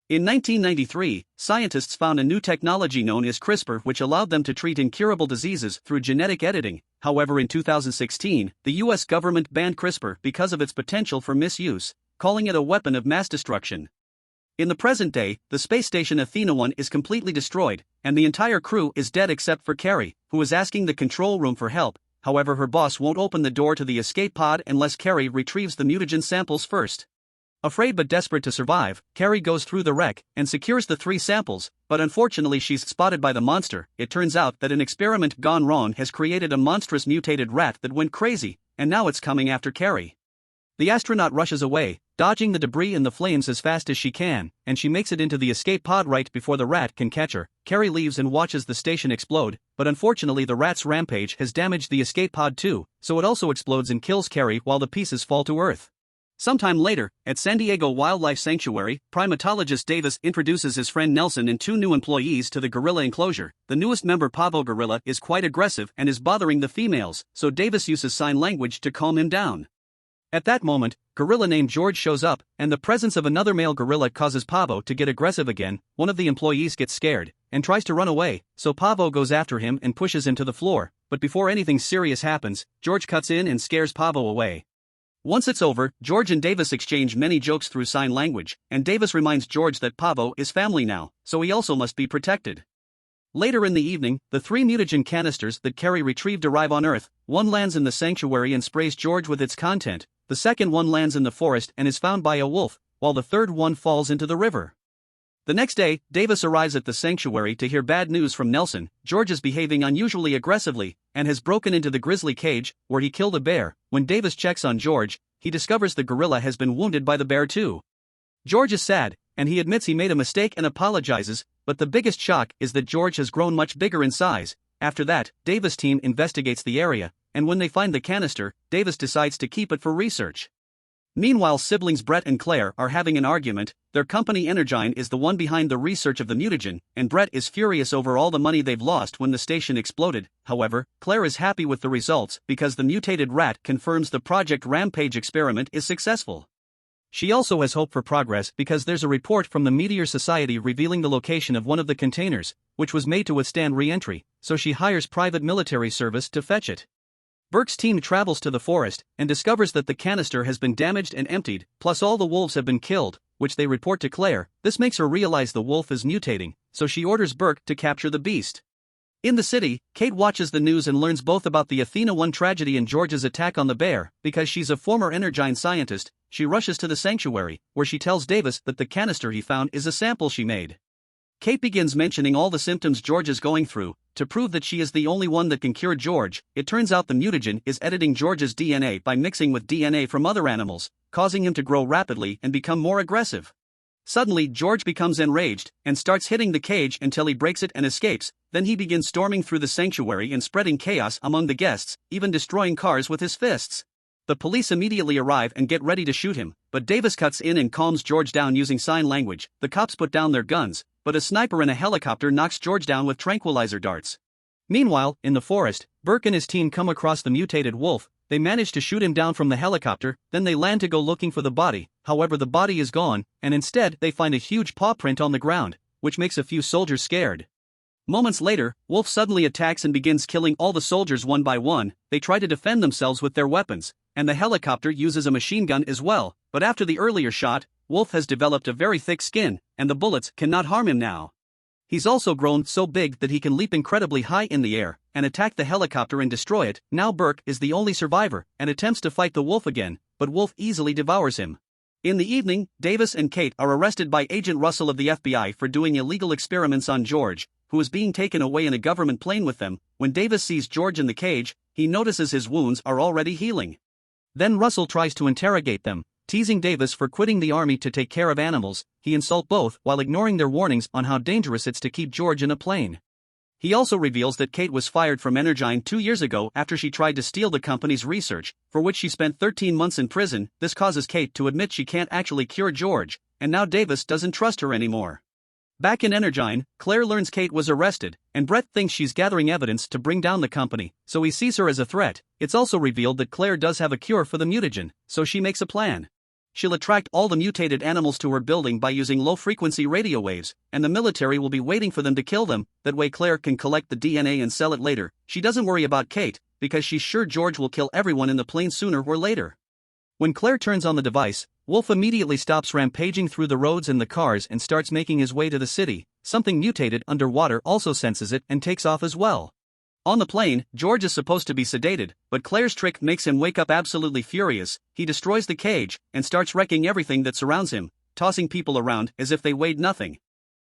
In 1993, scientists found a new technology known as CRISPR which allowed them to treat incurable diseases through genetic editing. However, in 2016, the US government banned CRISPR because of its potential for misuse, calling it a weapon of mass destruction. In the present day, the space station Athena-1 is completely destroyed, and the entire crew is dead except for Carrie, who is asking the control room for help. However, her boss won't open the door to the escape pod unless Carrie retrieves the mutagen samples first. Afraid but desperate to survive, Carrie goes through the wreck and secures the 3 samples, but unfortunately she's spotted by the monster. It turns out that an experiment gone wrong has created a monstrous mutated rat that went crazy, and now it's coming after Carrie. The astronaut rushes away, dodging the debris and the flames as fast as she can, and she makes it into the escape pod right before the rat can catch her. Carrie leaves and watches the station explode, but unfortunately the rat's rampage has damaged the escape pod too, so it also explodes and kills Carrie while the pieces fall to Earth. Sometime later, at San Diego Wildlife Sanctuary, primatologist Davis introduces his friend Nelson and 2 new employees to the gorilla enclosure. The newest member, Pavo Gorilla, is quite aggressive and is bothering the females, so Davis uses sign language to calm him down. At that moment, gorilla named George shows up, and the presence of another male gorilla causes Pavo to get aggressive again. One of the employees gets scared and tries to run away, so Pavo goes after him and pushes him to the floor, but before anything serious happens, George cuts in and scares Pavo away. Once it's over, George and Davis exchange many jokes through sign language, and Davis reminds George that Pavo is family now, so he also must be protected. Later in the evening, the 3 mutagen canisters that Carrie retrieved arrive on Earth. One lands in the sanctuary and sprays George with its content, the second one lands in the forest and is found by a wolf, while the third one falls into the river. The next day, Davis arrives at the sanctuary to hear bad news from Nelson. George is behaving unusually aggressively, and has broken into the grizzly cage, where he killed a bear. When Davis checks on George, he discovers the gorilla has been wounded by the bear too. George is sad, and he admits he made a mistake and apologizes, but the biggest shock is that George has grown much bigger in size. After that, Davis' team investigates the area, and when they find the canister, Davis decides to keep it for research. Meanwhile, siblings Brett and Claire are having an argument. Their company Energyne is the one behind the research of the mutagen, and Brett is furious over all the money they've lost when the station exploded. However, Claire is happy with the results because the mutated rat confirms the Project Rampage experiment is successful. She also has hope for progress because there's a report from the Meteor Society revealing the location of one of the containers, which was made to withstand re-entry, so she hires private military service to fetch it. Burke's team travels to the forest and discovers that the canister has been damaged and emptied, plus all the wolves have been killed, which they report to Claire. This makes her realize the wolf is mutating, so she orders Burke to capture the beast. In the city, Kate watches the news and learns both about the Athena-1 tragedy and George's attack on the bear. Because she's a former Energyne scientist, she rushes to the sanctuary, where she tells Davis that the canister he found is a sample she made. Kate begins mentioning all the symptoms George is going through. To prove that she is the only one that can cure George, it turns out the mutagen is editing George's DNA by mixing with DNA from other animals, causing him to grow rapidly and become more aggressive. Suddenly, George becomes enraged and starts hitting the cage until he breaks it and escapes. Then he begins storming through the sanctuary and spreading chaos among the guests, even destroying cars with his fists. The police immediately arrive and get ready to shoot him, but Davis cuts in and calms George down using sign language. The cops put down their guns, but a sniper in a helicopter knocks George down with tranquilizer darts. Meanwhile, in the forest, Burke and his team come across the mutated wolf. They manage to shoot him down from the helicopter, then they land to go looking for the body. However, the body is gone, and instead they find a huge paw print on the ground, which makes a few soldiers scared. Moments later, Wolf suddenly attacks and begins killing all the soldiers one by one. They try to defend themselves with their weapons, and the helicopter uses a machine gun as well, but after the earlier shot, Wolf has developed a very thick skin, and the bullets cannot harm him now. He's also grown so big that he can leap incredibly high in the air and attack the helicopter and destroy it. Now Burke is the only survivor and attempts to fight the wolf again, but Wolf easily devours him. In the evening, Davis and Kate are arrested by Agent Russell of the FBI for doing illegal experiments on George, who is being taken away in a government plane with them. When Davis sees George in the cage, he notices his wounds are already healing. Then Russell tries to interrogate them, teasing Davis for quitting the army to take care of animals. He insults both while ignoring their warnings on how dangerous it's to keep George in a plane. He also reveals that Kate was fired from Energyne 2 years ago after she tried to steal the company's research, for which she spent 13 months in prison. This causes Kate to admit she can't actually cure George, and now Davis doesn't trust her anymore. Back in Energyne, Claire learns Kate was arrested, and Brett thinks she's gathering evidence to bring down the company, so he sees her as a threat. It's also revealed that Claire does have a cure for the mutagen, so she makes a plan. she'll attract all the mutated animals to her building by using low-frequency radio waves, and the military will be waiting for them to kill them. That way Claire can collect the DNA and sell it later. She doesn't worry about Kate, because she's sure George will kill everyone in the plane sooner or later. When Claire turns on the device, Wolf immediately stops rampaging through the roads and the cars and starts making his way to the city. Something mutated underwater also senses it and takes off as well. On the plane, George is supposed to be sedated, but Claire's trick makes him wake up absolutely furious. He destroys the cage and starts wrecking everything that surrounds him, tossing people around as if they weighed nothing.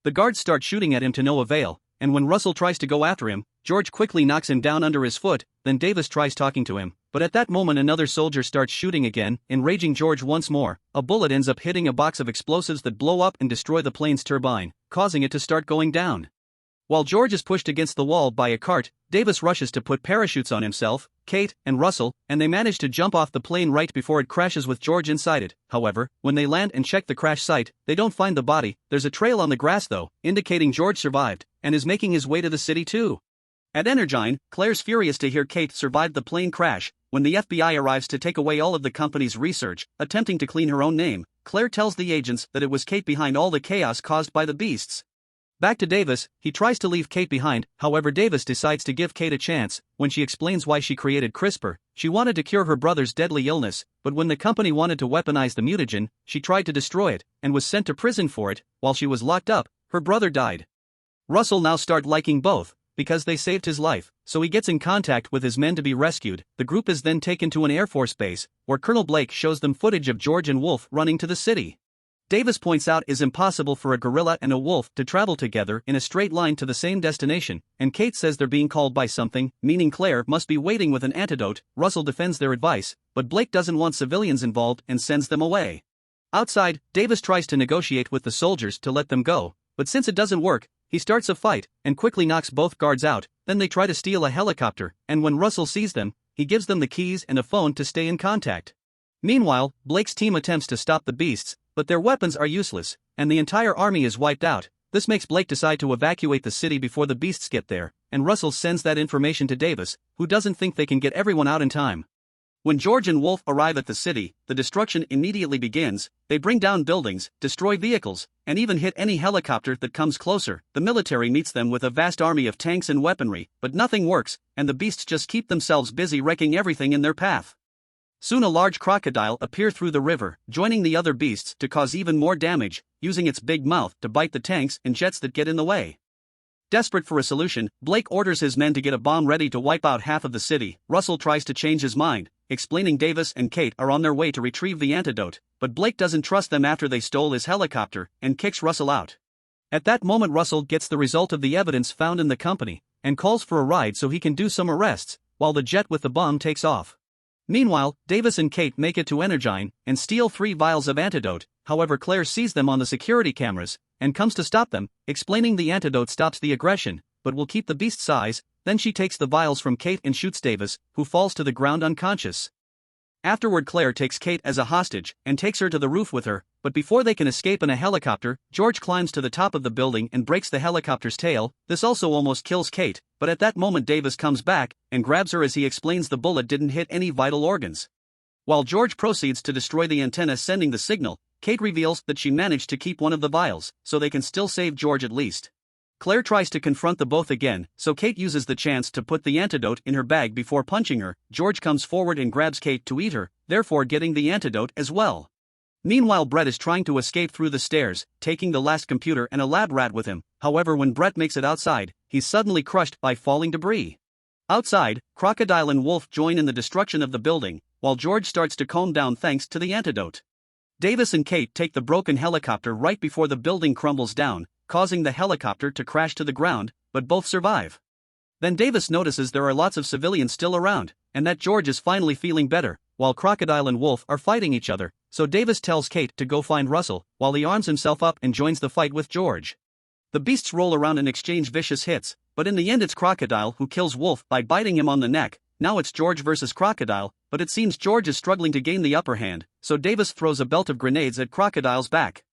The guards start shooting at him to no avail, and when Russell tries to go after him, George quickly knocks him down under his foot. Then Davis tries talking to him, but at that moment another soldier starts shooting again, enraging George once more. A bullet ends up hitting a box of explosives that blow up and destroy the plane's turbine, causing it to start going down. While George is pushed against the wall by a cart, Davis rushes to put parachutes on himself, Kate, and Russell, and they manage to jump off the plane right before it crashes with George inside it. However, when they land and check the crash site, they don't find the body. There's a trail on the grass though, indicating George survived, and is making his way to the city too. At Energyne, Claire's furious to hear Kate survived the plane crash. When the FBI arrives to take away all of the company's research, attempting to clean her own name, Claire tells the agents that it was Kate behind all the chaos caused by the beasts. Back to Davis, he tries to leave Kate behind. However, Davis decides to give Kate a chance. When she explains why she created CRISPR, she wanted to cure her brother's deadly illness, but when the company wanted to weaponize the mutagen, she tried to destroy it, and was sent to prison for it. While she was locked up, her brother died. Russell now starts liking both, because they saved his life, so he gets in contact with his men to be rescued. The group is then taken to an Air Force base, where Colonel Blake shows them footage of George and Wolf running to the city. Davis points out it's impossible for a gorilla and a wolf to travel together in a straight line to the same destination, and Kate says they're being called by something, meaning Claire must be waiting with an antidote. Russell defends their advice, but Blake doesn't want civilians involved and sends them away. Outside, Davis tries to negotiate with the soldiers to let them go, but since it doesn't work, he starts a fight and quickly knocks both guards out. Then they try to steal a helicopter, and when Russell sees them, he gives them the keys and a phone to stay in contact. Meanwhile, Blake's team attempts to stop the beasts, but their weapons are useless, and the entire army is wiped out. This makes Blake decide to evacuate the city before the beasts get there, and Russell sends that information to Davis, who doesn't think they can get everyone out in time. When George and Wolf arrive at the city, the destruction immediately begins. They bring down buildings, destroy vehicles, and even hit any helicopter that comes closer. The military meets them with a vast army of tanks and weaponry, but nothing works, and the beasts just keep themselves busy wrecking everything in their path. Soon a large crocodile appears through the river, joining the other beasts to cause even more damage, using its big mouth to bite the tanks and jets that get in the way. Desperate for a solution, Blake orders his men to get a bomb ready to wipe out half of the city. Russell tries to change his mind, explaining Davis and Kate are on their way to retrieve the antidote, but Blake doesn't trust them after they stole his helicopter and kicks Russell out. At that moment Russell gets the result of the evidence found in the company, and calls for a ride so he can do some arrests, while the jet with the bomb takes off. Meanwhile, Davis and Kate make it to Energyne and steal 3 vials of antidote. However, Claire sees them on the security cameras and comes to stop them, explaining the antidote stops the aggression, but will keep the beast's size. Then she takes the vials from Kate and shoots Davis, who falls to the ground unconscious. Afterward, Claire takes Kate as a hostage and takes her to the roof with her, but before they can escape in a helicopter, George climbs to the top of the building and breaks the helicopter's tail. This also almost kills Kate, but at that moment Davis comes back and grabs her as he explains the bullet didn't hit any vital organs. While George proceeds to destroy the antenna sending the signal, Kate reveals that she managed to keep one of the vials, so they can still save George at least. Claire tries to confront the both again, so Kate uses the chance to put the antidote in her bag before punching her. George comes forward and grabs Kate to eat her, therefore getting the antidote as well. Meanwhile, Brett is trying to escape through the stairs, taking the last computer and a lab rat with him. However, when Brett makes it outside, he's suddenly crushed by falling debris. Outside, Crocodile and Wolf join in the destruction of the building, while George starts to calm down thanks to the antidote. Davis and Kate take the broken helicopter right before the building crumbles down, causing the helicopter to crash to the ground, but both survive. Then Davis notices there are lots of civilians still around, and that George is finally feeling better, while Crocodile and Wolf are fighting each other, so Davis tells Kate to go find Russell, while he arms himself up and joins the fight with George. The beasts roll around and exchange vicious hits, but in the end it's Crocodile who kills Wolf by biting him on the neck. Now it's George versus Crocodile, but it seems George is struggling to gain the upper hand, so Davis throws a belt of grenades at Crocodile's back.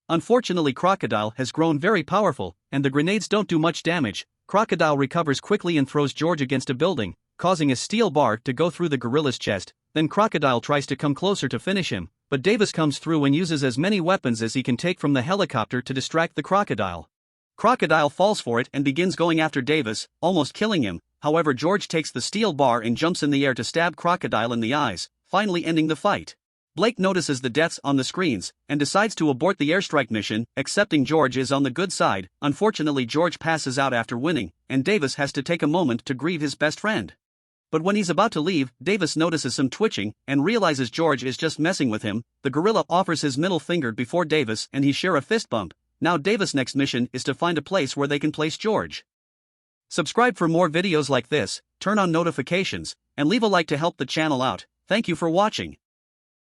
Unfortunately, Crocodile has grown very powerful, and the grenades don't do much damage. Crocodile recovers quickly and throws George against a building, causing a steel bar to go through the gorilla's chest. Then Crocodile tries to come closer to finish him, But Davis comes through and uses as many weapons as he can take from the helicopter to distract the crocodile. Crocodile falls for it and begins going after Davis, almost killing him. However, George takes the steel bar and jumps in the air to stab Crocodile in the eyes, finally ending the fight. Blake notices the deaths on the screens and decides to abort the airstrike mission, accepting George is on the good side. Unfortunately, George passes out after winning, and Davis has to take a moment to grieve his best friend. But when he's about to leave, Davis notices some twitching and realizes George is just messing with him. The gorilla offers his middle finger before Davis and he share a fist bump. Now Davis' next mission is to find a place where they can place George. Subscribe for more videos like this, turn on notifications, and leave a like to help the channel out. Thank you for watching.